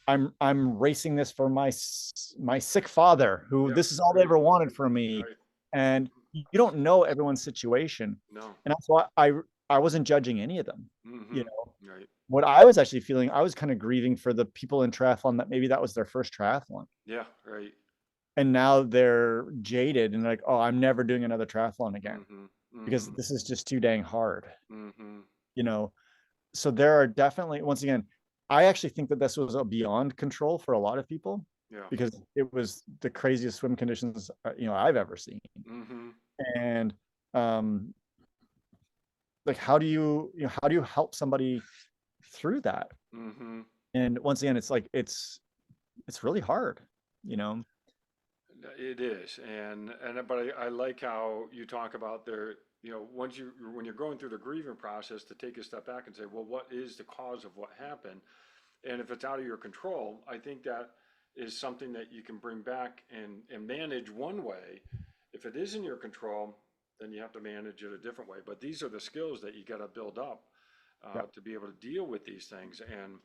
I'm racing this for my sick father, who Yeah, this is all they right, ever wanted from me. right. And you don't know everyone's situation. No. And that's why I wasn't judging any of them. You Hmm. know, Right. what I was actually feeling, I was kind of grieving for the people in triathlon that maybe that was their first triathlon. Yeah, right. And now they're jaded and like, oh, I'm never doing another triathlon again Hmm. because Hmm. this is just too dang hard. Hmm. You know, so there are definitely, once again, I actually think that this was a beyond control for a lot of people Yeah. because it was the craziest swim conditions I've ever seen. Hmm. And um like how do you help somebody through that? Hmm. And once again, it's like it's really hard, you know. It is, and but I like how you talk about there. Once when you're going through the grieving process, to take a step back and say, well, what is the cause of what happened? And if it's out of your control, I think that is something that you can bring back and manage one way. If it is in your control, then you have to manage it a different way. But these are the skills that you got to build up Yeah. to be able to deal with these things. And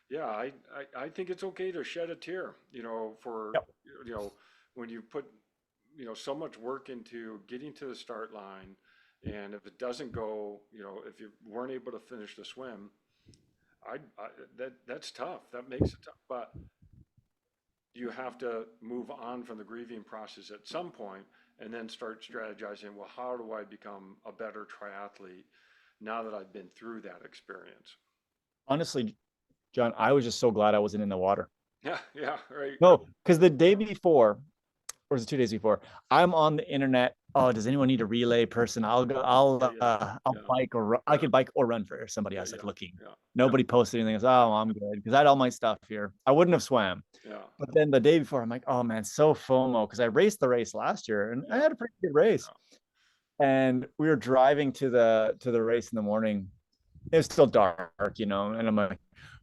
yeah, I think it's okay to shed a tear, for, Yep. you know, when you put, so much work into getting to the start line. And if it doesn't go, if you weren't able to finish the swim, that's tough. That makes it tough. But you have to move on from the grieving process at some point and then start strategizing, well, how do I become a better triathlete now that I've been through that experience? Honestly, John, I was just so glad I wasn't in the water. Yeah, yeah, right. No, because the day before, or was it 2 days before? I'm on the internet. Oh, does anyone need a relay person? I'll go. Yeah, yeah, I'll yeah, bike or I yeah, could bike or run for somebody. I yeah, was like yeah, looking. yeah, yeah, Nobody posted anything. I was, oh, I'm good because I had all my stuff here. I wouldn't have swam. yeah, But then the day before, I'm like, oh man, so FOMO because I raced the race last year and I yeah, had a pretty good race. yeah. And we were driving to the race in the morning. It was still dark, and I'm like,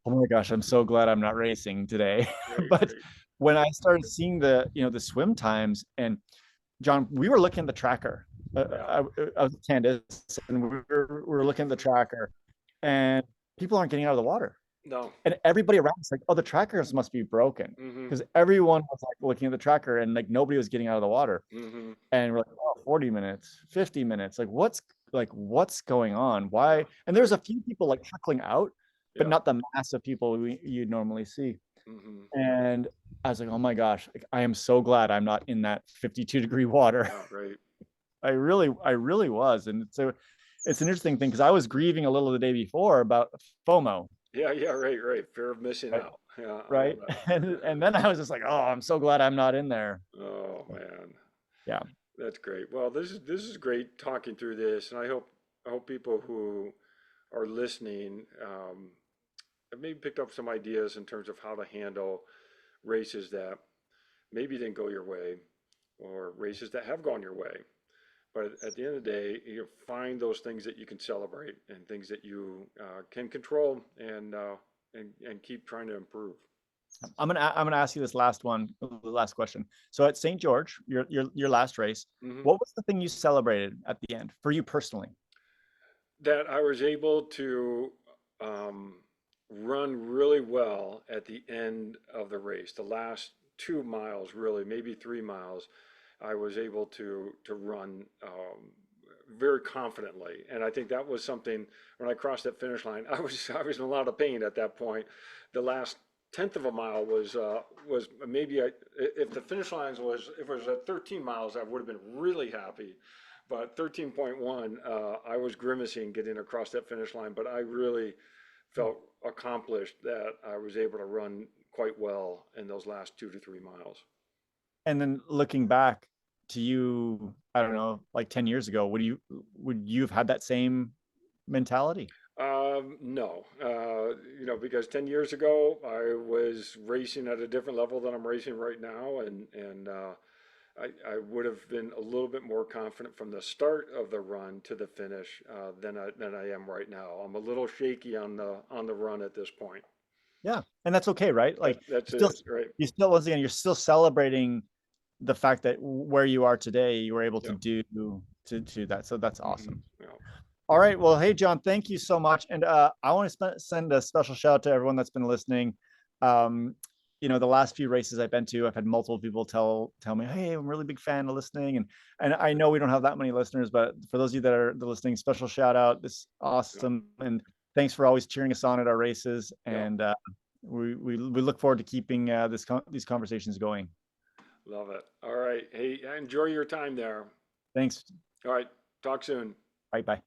oh my gosh, I'm so glad I'm not racing today. Right, But right. when I started seeing the swim times, and John, we were looking at the tracker. Yeah. I was at Candace, and we were looking at the tracker, and people aren't getting out of the water. No. And everybody around us like, oh, the trackers must be broken Mm-hmm. because everyone was like looking at the tracker and like nobody was getting out of the water. Mm-hmm. And we're like, oh, 40 minutes, 50 minutes. Like what's going on? Yeah. Why? And there's a few people like trickling out, but Yeah. not the mass of people you normally see. Mm-hmm. And I was like, oh my gosh, like, I am so glad I'm not in that 52-degree water. Yeah. Right. I really was. And so it's an interesting thing because I was grieving a little the day before about FOMO, Yeah. Yeah. Right. Right. Fear of missing right? out. Yeah. I Right. bet. And then I was just like, oh, I'm so glad I'm not in there. Oh man. Yeah. That's great. Well, this is great talking through this, and I hope people who are listening have maybe picked up some ideas in terms of how to handle races that maybe didn't go your way, or races that have gone your way. But at the end of the day, you find those things that you can celebrate and things that you can control and keep trying to improve. I'm gonna ask you this last question. So at St. George, your last race, Hmm. what was the thing you celebrated at the end for you personally? That I was able to um, run really well at the end of the race. The last 2 miles, really, maybe 3 miles, I was able to run very confidently, and I think that was something. When I crossed that finish line, I was in a lot of pain at that point. The last tenth of a mile was maybe if the finish lines was if it was at 13 miles, I would have been really happy. But 13.1, I was grimacing getting across that finish line, but I really felt accomplished that I was able to run quite well in those last 2 to 3 miles. And then looking back to you, I don't know, like 10 years ago, would you have had that same mentality? No, because 10 years ago I was racing at a different level than I'm racing right now, and I would have been a little bit more confident from the start of the run to the finish than I am right now. I'm a little shaky on the run at this point. Yeah. And that's okay, right? That, Like that's still it, right? once again, you're still celebrating the fact that where you are today, you were able to Yeah. do that. So that's Hmm. awesome. Yeah. All right. Well, hey, John, thank you so much. And I want to send a special shout out to everyone that's been listening. Um, the last few races I've been to, I've had multiple people tell me, hey, I'm a really big fan of listening. And I know we don't have that many listeners, but for those of you that are listening, special shout out. This is Yeah. awesome. And thanks for always cheering us on at our races. Yeah. And we look forward to keeping these conversations going. Love it. All right. Hey, enjoy your time there. Thanks. All right. Talk soon. Bye bye.